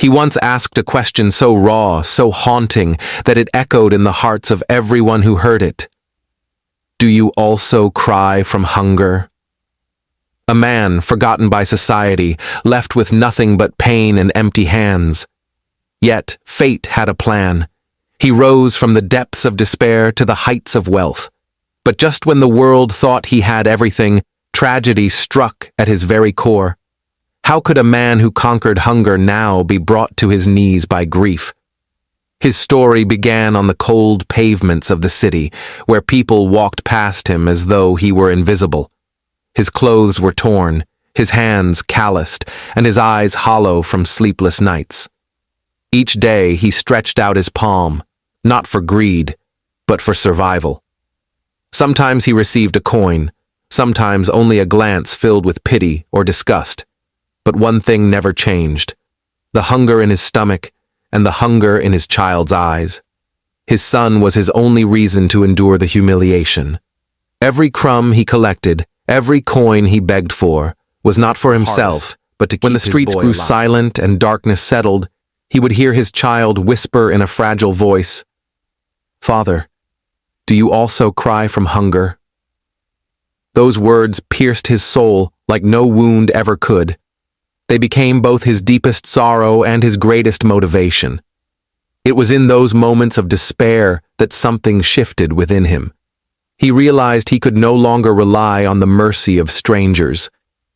He once asked a question so raw, so haunting, that it echoed in the hearts of everyone who heard it. Do you also cry from hunger? A man, forgotten by society, left with nothing but pain and empty hands. Yet fate had a plan. He rose from the depths of despair to the heights of wealth. But just when the world thought he had everything, tragedy struck at his very core. How could a man who conquered hunger now be brought to his knees by grief? His story began on the cold pavements of the city, where people walked past him as though he were invisible. His clothes were torn, his hands calloused, and his eyes hollow from sleepless nights. Each day he stretched out his palm, not for greed, but for survival. Sometimes he received a coin, sometimes only a glance filled with pity or disgust. But one thing never changed: the hunger in his stomach and the hunger in his child's eyes. His son was his only reason to endure the humiliation. Every crumb he collected, every coin he begged for, was not for himself, but to keep his boy alive. When the streets grew silent and darkness settled, he would hear his child whisper in a fragile voice, "Father, do you also cry from hunger?" Those words pierced his soul like no wound ever could. They became both his deepest sorrow and his greatest motivation. It was in those moments of despair that something shifted within him. He realized he could no longer rely on the mercy of strangers.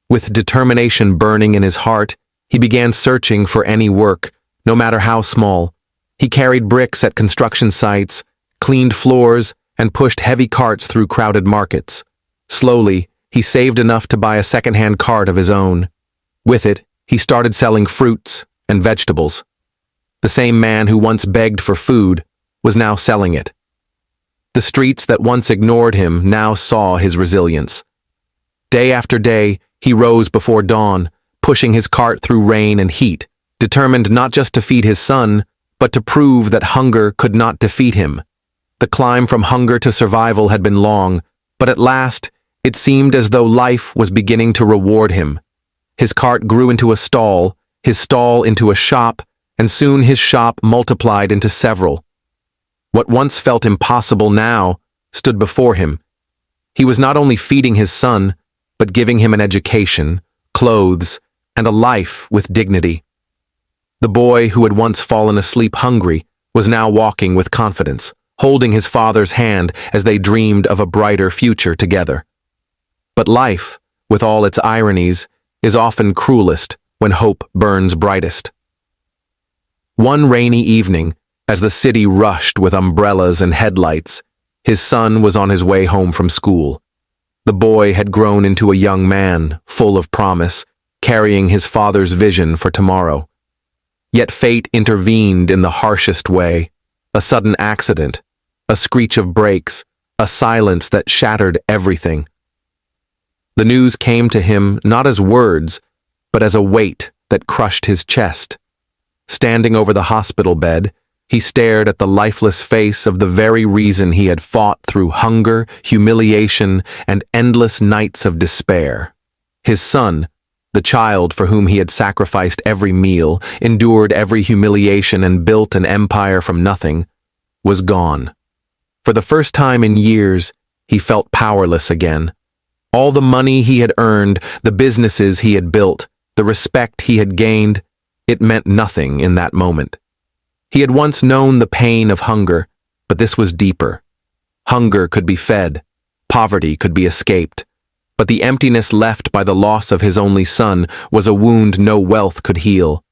With determination burning in his heart, he began searching for any work, no matter how small. He carried bricks at construction sites, cleaned floors, and pushed heavy carts through crowded markets. Slowly, he saved enough to buy a second-hand cart of his own. With it, he started selling fruits and vegetables. The same man who once begged for food was now selling it. The streets that once ignored him now saw his resilience. Day after day, he rose before dawn, pushing his cart through rain and heat, determined not just to feed his son, but to prove that hunger could not defeat him. The climb from hunger to survival had been long, but at last, it seemed as though life was beginning to reward him. His cart grew into a stall, his stall into a shop, and soon his shop multiplied into several. What once felt impossible now stood before him. He was not only feeding his son, but giving him an education, clothes, and a life with dignity. The boy who had once fallen asleep hungry was now walking with confidence, holding his father's hand as they dreamed of a brighter future together. But life, with all its ironies, is often cruelest when hope burns brightest. One rainy evening, as the city rushed with umbrellas and headlights, his son was on his way home from school. The boy had grown into a young man, full of promise, carrying his father's vision for tomorrow. Yet fate intervened in the harshest way. A sudden accident, a screech of brakes, a silence that shattered everything. The news came to him not as words, but as a weight that crushed his chest. Standing over the hospital bed, he stared at the lifeless face of the very reason he had fought through hunger, humiliation, and endless nights of despair. His son, the child for whom he had sacrificed every meal, endured every humiliation, and built an empire from nothing, was gone. For the first time in years, he felt powerless again. All the money he had earned, the businesses he had built, the respect he had gained, it meant nothing in that moment. He had once known the pain of hunger, but this was deeper. Hunger could be fed, poverty could be escaped, but the emptiness left by the loss of his only son was a wound no wealth could heal.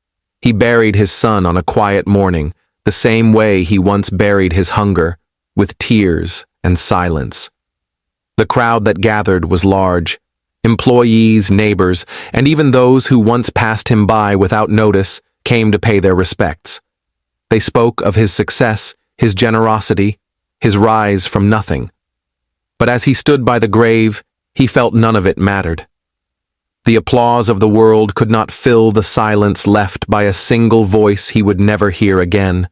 He buried his son on a quiet morning, the same way he once buried his hunger, with tears and silence. The crowd that gathered was large. Employees, neighbors, and even those who once passed him by without notice came to pay their respects. They spoke of his success, his generosity, his rise from nothing. But as he stood by the grave, he felt none of it mattered. The applause of the world could not fill the silence left by a single voice he would never hear again.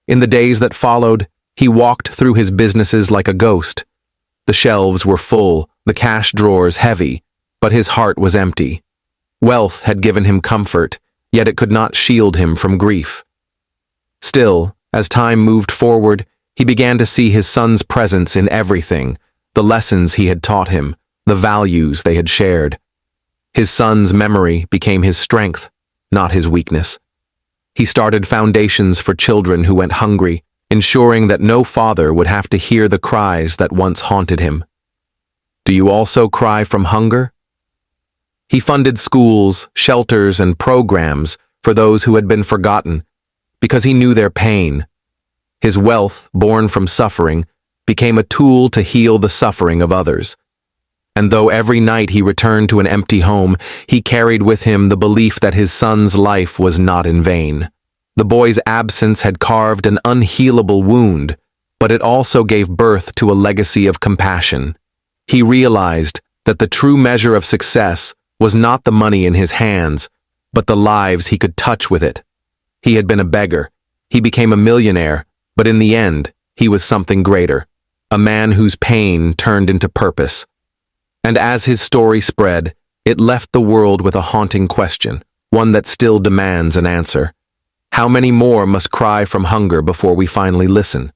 In the days that followed, he walked through his businesses like a ghost. The shelves were full, the cash drawers heavy, but his heart was empty. Wealth had given him comfort, yet it could not shield him from grief. Still, as time moved forward, he began to see his son's presence in everything, the lessons he had taught him, the values they had shared. His son's memory became his strength, not his weakness. He started foundations for children who went hungry, ensuring that no father would have to hear the cries that once haunted him. Do you also cry from hunger? He funded schools, shelters, and programs for those who had been forgotten, because he knew their pain. His wealth, born from suffering, became a tool to heal the suffering of others. And though every night he returned to an empty home, he carried with him the belief that his son's life was not in vain. The boy's absence had carved an unhealable wound, but it also gave birth to a legacy of compassion. He realized that the true measure of success was not the money in his hands, but the lives he could touch with it. He had been a beggar. He became a millionaire, but in the end, he was something greater, a man whose pain turned into purpose. And as his story spread, it left the world with a haunting question, one that still demands an answer. How many more must cry from hunger before we finally listen?